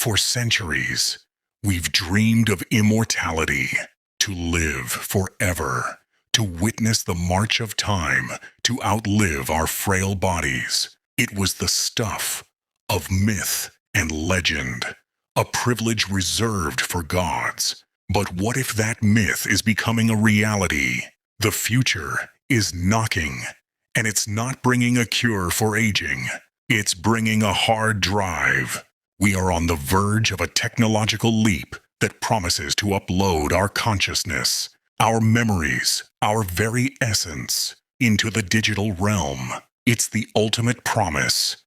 For centuries, we've dreamed of immortality, to live forever, to witness the march of time, to outlive our frail bodies. It was the stuff of myth and legend, a privilege reserved for gods. But what if that myth is becoming a reality? The future is knocking, and it's not bringing a cure for aging. It's bringing a hard drive. We are on the verge of a technological leap that promises to upload our consciousness, our memories, our very essence into the digital realm. It's the ultimate promise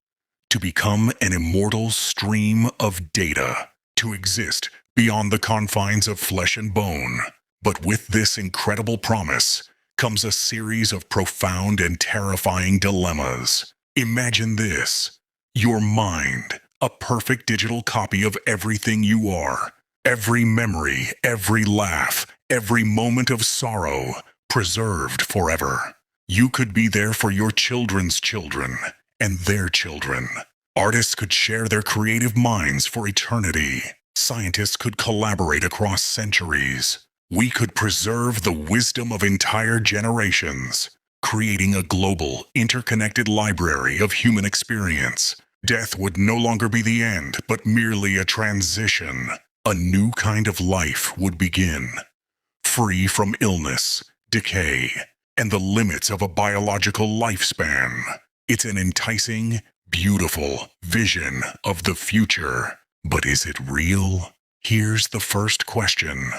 to become an immortal stream of data, to exist beyond the confines of flesh and bone. But with this incredible promise comes a series of profound and terrifying dilemmas. Imagine this: your mind, a perfect digital copy of everything you are. Every memory, every laugh, every moment of sorrow, preserved forever. You could be there for your children's children and their children. Artists could share their creative minds for eternity. Scientists could collaborate across centuries. We could preserve the wisdom of entire generations, creating a global, interconnected library of human experience. Death would no longer be the end, but merely a transition. A new kind of life would begin, free from illness, decay, and the limits of a biological lifespan. It's an enticing, beautiful vision of the future. But is it real? Here's the first question.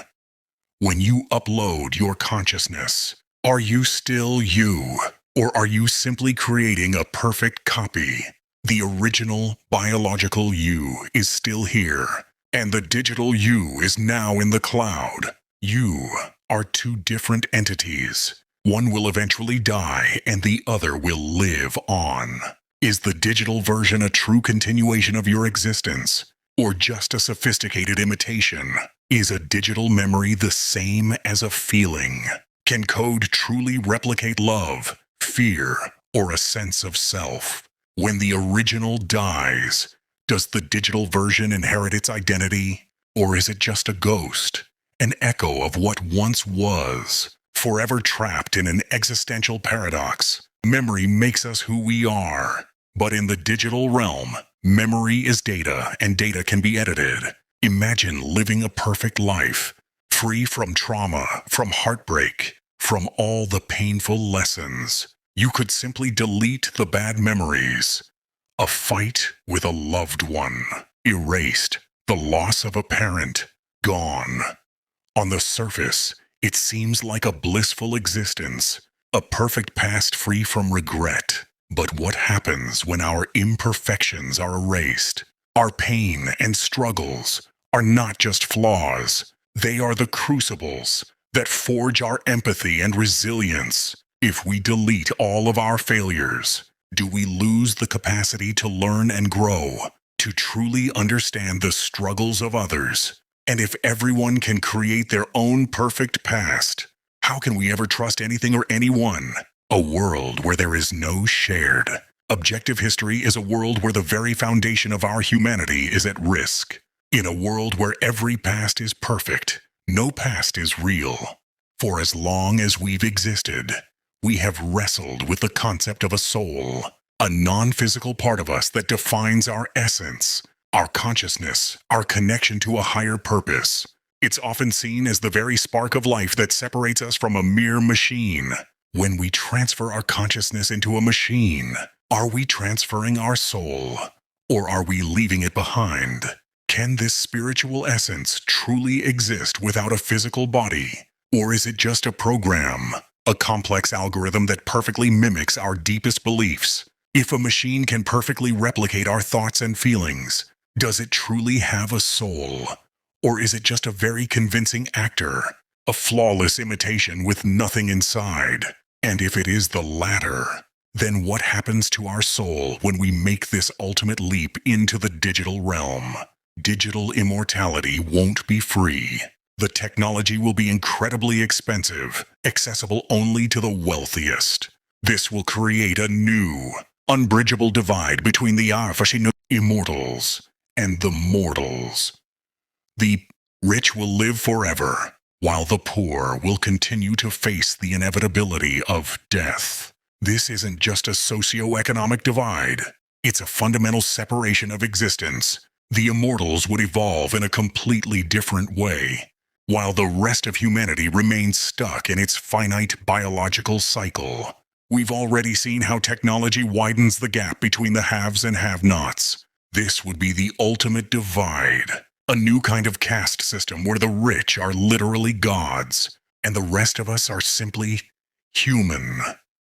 When you upload your consciousness, are you still you? Or are you simply creating a perfect copy? The original biological you is still here, and the digital you is now in the cloud. You are two different entities. One will eventually die, and the other will live on. Is the digital version a true continuation of your existence, or just a sophisticated imitation? Is a digital memory the same as a feeling? Can code truly replicate love, fear, or a sense of self? When the original dies, does the digital version inherit its identity? Or is it just a ghost, an echo of what once was, forever trapped in an existential paradox? Memory makes us who we are. But in the digital realm, memory is data, and data can be edited. Imagine living a perfect life, free from trauma, from heartbreak, from all the painful lessons. You could simply delete the bad memories. A fight with a loved one, erased. The loss of a parent, gone. On the surface, it seems like a blissful existence, a perfect past free from regret. But what happens when our imperfections are erased? Our pain and struggles are not just flaws. They are the crucibles that forge our empathy and resilience. If we delete all of our failures, do we lose the capacity to learn and grow, to truly understand the struggles of others? And if everyone can create their own perfect past, how can we ever trust anything or anyone? A world where there is no shared, objective history is a world where the very foundation of our humanity is at risk. In a world where every past is perfect, no past is real. For as long as we've existed, we have wrestled with the concept of a soul, a non-physical part of us that defines our essence, our consciousness, our connection to a higher purpose. It's often seen as the very spark of life that separates us from a mere machine. When we transfer our consciousness into a machine, are we transferring our soul, or are we leaving it behind? Can this spiritual essence truly exist without a physical body? Or is it just a program, a complex algorithm that perfectly mimics our deepest beliefs? If a machine can perfectly replicate our thoughts and feelings, does it truly have a soul? Or is it just a very convincing actor, a flawless imitation with nothing inside? And if it is the latter, then what happens to our soul when we make this ultimate leap into the digital realm? Digital immortality won't be free. The technology will be incredibly expensive, accessible only to the wealthiest. This will create a new, unbridgeable divide between the immortals and the mortals. The rich will live forever, while the poor will continue to face the inevitability of death. This isn't just a socio-economic divide. It's a fundamental separation of existence. The immortals would evolve in a completely different way, while the rest of humanity remains stuck in its finite biological cycle. We've already seen how technology widens the gap between the haves and have-nots. This would be the ultimate divide. A new kind of caste system where the rich are literally gods, and the rest of us are simply human.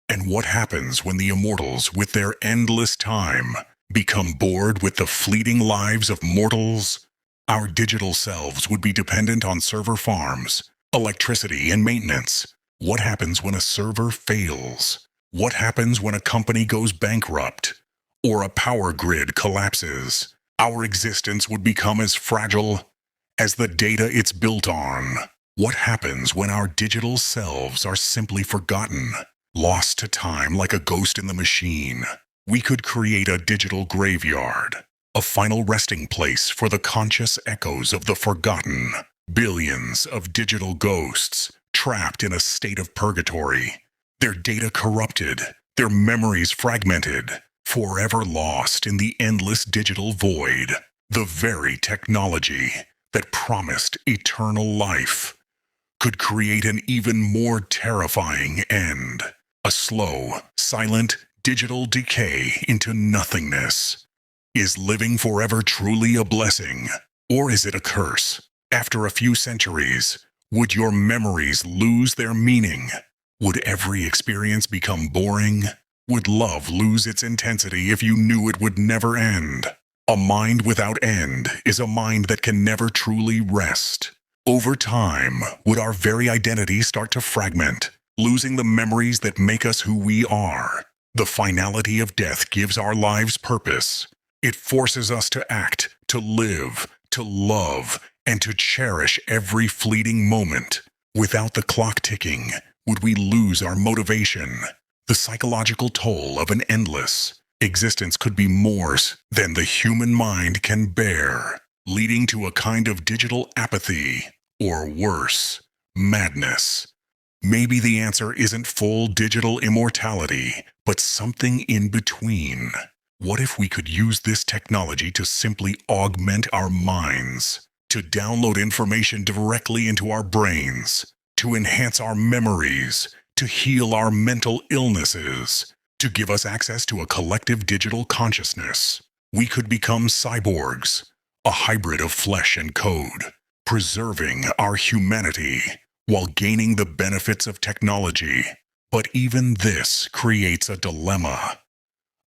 And what happens when the immortals, with their endless time, become bored with the fleeting lives of mortals? Our digital selves would be dependent on server farms, electricity, and maintenance. What happens when a server fails? What happens when a company goes bankrupt? Or a power grid collapses? Our existence would become as fragile as the data it's built on. What happens when our digital selves are simply forgotten, lost to time like a ghost in the machine? We could create a digital graveyard, a final resting place for the conscious echoes of the forgotten. Billions of digital ghosts trapped in a state of purgatory, their data corrupted, their memories fragmented, forever lost in the endless digital void. The very technology that promised eternal life could create an even more terrifying end. A slow, silent, digital decay into nothingness. Is living forever truly a blessing, or is it a curse? After a few centuries, would your memories lose their meaning? Would every experience become boring? Would love lose its intensity if you knew it would never end? A mind without end is a mind that can never truly rest. Over time, would our very identity start to fragment, losing the memories that make us who we are? The finality of death gives our lives purpose. It forces us to act, to live, to love, and to cherish every fleeting moment. Without the clock ticking, would we lose our motivation? The psychological toll of an endless existence could be more than the human mind can bear, leading to a kind of digital apathy, or worse, madness. Maybe the answer isn't full digital immortality, but something in between. What if we could use this technology to simply augment our minds, to download information directly into our brains, to enhance our memories, to heal our mental illnesses, to give us access to a collective digital consciousness? We could become cyborgs, a hybrid of flesh and code, preserving our humanity while gaining the benefits of technology. But even this creates a dilemma.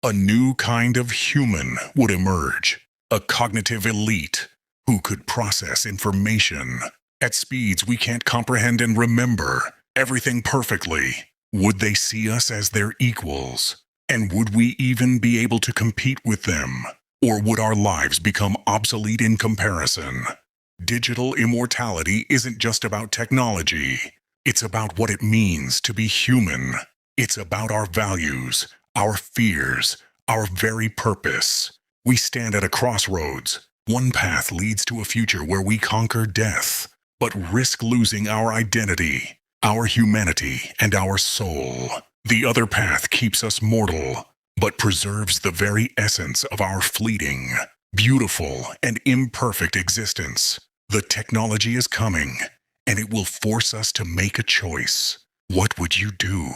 A new kind of human would emerge, a cognitive elite who could process information at speeds we can't comprehend and remember everything perfectly. Would they see us as their equals? And would we even be able to compete with them? Or would our lives become obsolete in comparison? Digital immortality isn't just about technology. It's about what it means to be human. It's about our values, our fears, our very purpose. We stand at a crossroads. One path leads to a future where we conquer death, but risk losing our identity, our humanity, and our soul. The other path keeps us mortal, but preserves the very essence of our fleeting, beautiful, and imperfect existence. The technology is coming, and it will force us to make a choice. What would you do?